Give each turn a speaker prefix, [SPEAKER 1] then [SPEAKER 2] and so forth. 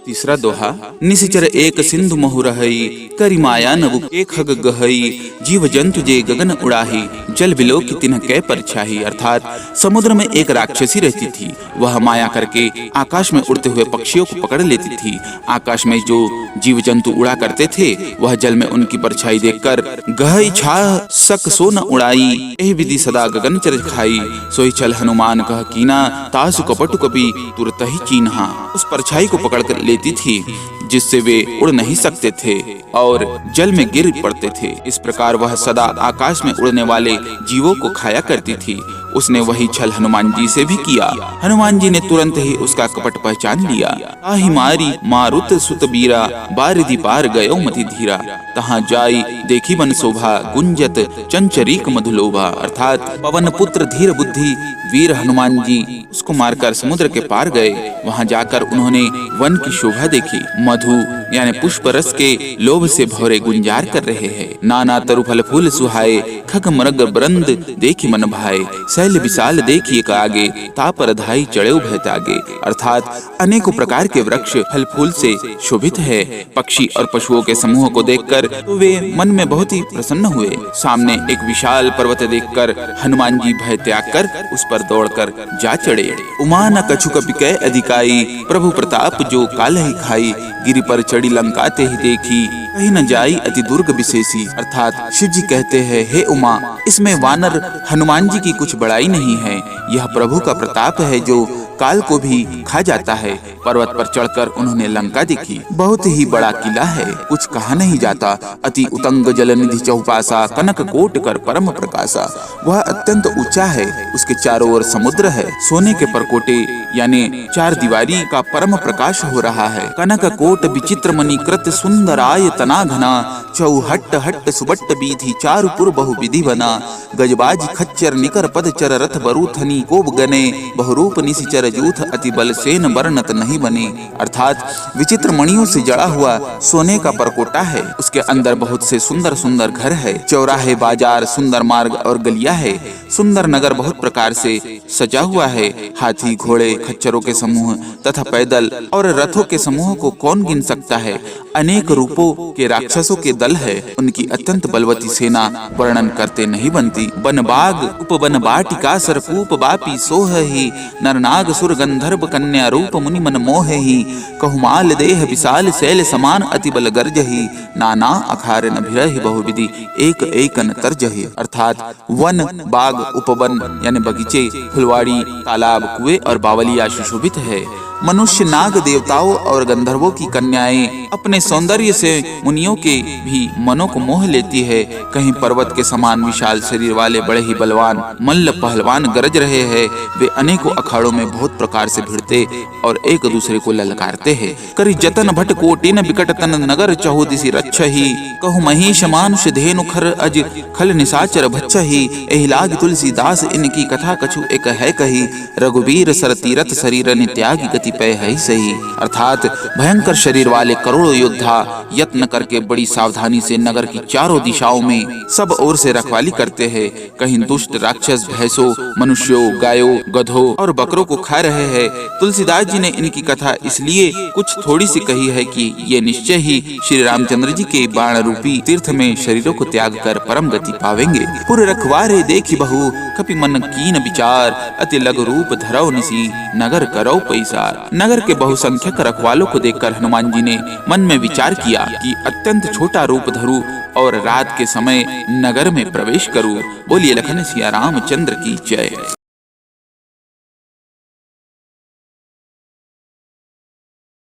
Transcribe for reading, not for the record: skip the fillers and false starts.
[SPEAKER 1] तीसरा दोहा। निशिचर एक सिंधु मोहु रहई, करि माया नभु के खग गहई, जीव जंतु जे गगन उड़ाही, जल बिलो की तिन्ह कै परछाही। अर्थात समुद्र में एक राक्षसी रहती थी। वह माया करके आकाश में उड़ते हुए पक्षियों को पकड़ लेती थी। आकाश में जो जीव जंतु उड़ा करते थे वह जल में उनकी परछाई देखकर गहई छा सक सो न उड़ाई, एहि विधि सदा गगन चर खाई, सोई चल हनुमान कह कीना, तासु कपटु कपि तुरत ही चीन्हा। उस परछाई को पकड़ कर लेती थी जिससे वे उड़ नहीं सकते थे और जल में गिर पड़ते थे। इस प्रकार वह सदा आकाश में उड़ने वाले जीवों को खाया करती थी। उसने वही छल हनुमान जी से भी किया। हनुमान जी ने तुरंत ही उसका कपट पहचान लिया। ताहि मारी मारुत सुत बीरा, बारिधि पार गयो मति धीरा, तहाँ जाई देखी बन शोभा, गुंजत चंचरीक मधुलोभा। अर्थात पवन पुत्र धीर बुद्धि वीर हनुमान जी उसको मारकर समुद्र के पार गए। वहाँ जाकर उन्होंने वन की शोभा देखी। मधु यानी पुष्प रस के लोभ से भौरे गुंजार कर रहे हैं। नाना तरु फल फूल सुहाए, खग मृग बृंद देखी मन भाए, शैल विशाल देखिए आगे, तापर धाई चढ़े भय त्यागे। अर्थात अनेकों प्रकार के वृक्ष फल फूल से शोभित है। पक्षी और पशुओं के समूह को देखकर तो वे मन में बहुत ही प्रसन्न हुए। सामने एक विशाल पर्वत देखकर हनुमान जी भय त्याग कर उस पर दौड़कर जा चढ़े। उमा न कछु कपि कै अधिकाई, प्रभु प्रताप जो काल ही खाई, गिरि पर चढ़ी लंका ते ही देखी, कहीं न जाई अति दुर्ग विशेषी। अर्थात शिव जी कहते हैं, हे उमा, इसमें वानर हनुमान जी की कुछ बड़ाई नहीं है। यह प्रभु का प्रताप है जो काल को भी खा जाता है। पर्वत पर चढ़कर उन्होंने लंका देखी। बहुत ही बड़ा किला है, कुछ कहा नहीं जाता। अति उतंग जलनिधि चौपासा, कनक कोट कर परम प्रकाशा। वह अत्यंत ऊंचा है, उसके चारों ओर समुद्र है। सोने के परकोटे यानी चार दीवारी का परम प्रकाश हो रहा है। कनक कोट विचित्र मणि कृत सुंदराय तना घना, चौहट्ट हट्ट सुबट्ट बीथी, चारुपुर बहु विधि बना, गजबाज खच्चर निकर पद चर रथ बरूथनी, कोब गने बहुरूप निशिचर जूथ, अति बल सेन बरनत नहीं बने। अर्थात विचित्र मणियों से जड़ा हुआ सोने का परकोटा है। उसके अंदर बहुत से सुंदर सुंदर घर है, चौराहे, बाजार, सुंदर मार्ग और गलियां है। सुंदर नगर बहुत प्रकार से सजा हुआ है। हाथी, घोड़े, खच्चरों के समूह तथा पैदल और रथों के समूह को कौन गिन सकता है। अनेक रूपों के राक्षसों के दल है। उनकी अत्यंत बलवती सेना वर्णन करते नहीं बनती। बनबाग उपवन बाटिका, सरपूप बापी सोह ही, नरनाग सुर गंधर्व कन्या रूप मुनि मन मोह ही, कहुमाल देह विशाल शैल समान, अति बल गर्ज ही, नाना अखार न भिरहि बहुविधि, एक एकन तर्ज ही। अर्थात वन, बाग, उपवन यानी बगीचे, फुलवाड़ी, तालाब, कुएं और बावलिया सुशोभित है। मनुष्य, नाग, देवताओं और गंधर्वों की कन्याएं अपने सौंदर्य से मुनियों के भी मनों को मोह लेती है। कहीं पर्वत के समान विशाल शरीर वाले बड़े ही बलवान मल्ल पहलवान गरज रहे हैं। वे अनेकों अखाड़ों में बहुत प्रकार से भिड़ते और एक दूसरे को ललकारते हैं। करि जतन भट कोटिन विकट तन, नगर चहुदिशि रक्षहि, कहु महिष मानुष धेनु खर, अज खल निशाचर भक्षहि, एहि लाग तुलसीदास इनकी कथा कछु एक है कही, रघुवीर सर तीरथ शरीर नित्यागी गति पै है सही। अर्थात भयंकर शरीर वाले करोड़ों योद्धा यत्न करके बड़ी सावधानी से नगर की चारों दिशाओं में सब ओर से रखवाली करते हैं। कहीं दुष्ट राक्षस भैंसों, मनुष्यों, गायों, गधों और बकरों को खा रहे हैं। तुलसीदास जी ने इनकी कथा इसलिए कुछ थोड़ी सी कही है कि ये निश्चय ही श्री रामचंद्र जी के बाण रूपी तीर्थ में शरीरों को त्याग कर परम गति पावेंगे। पुर रखवारे देखी बहु, कपि मन कीन विचार, अति लघु रूप धरौ निसी, नगर करौ पैसार। नगर के बहुसंख्यक रखवालों को देखकर हनुमान जी ने मन में विचार किया कि अत्यंत छोटा रूप धरूं और रात के समय नगर में प्रवेश करूं। बोलिए लखन सिया रामचंद्र की जय।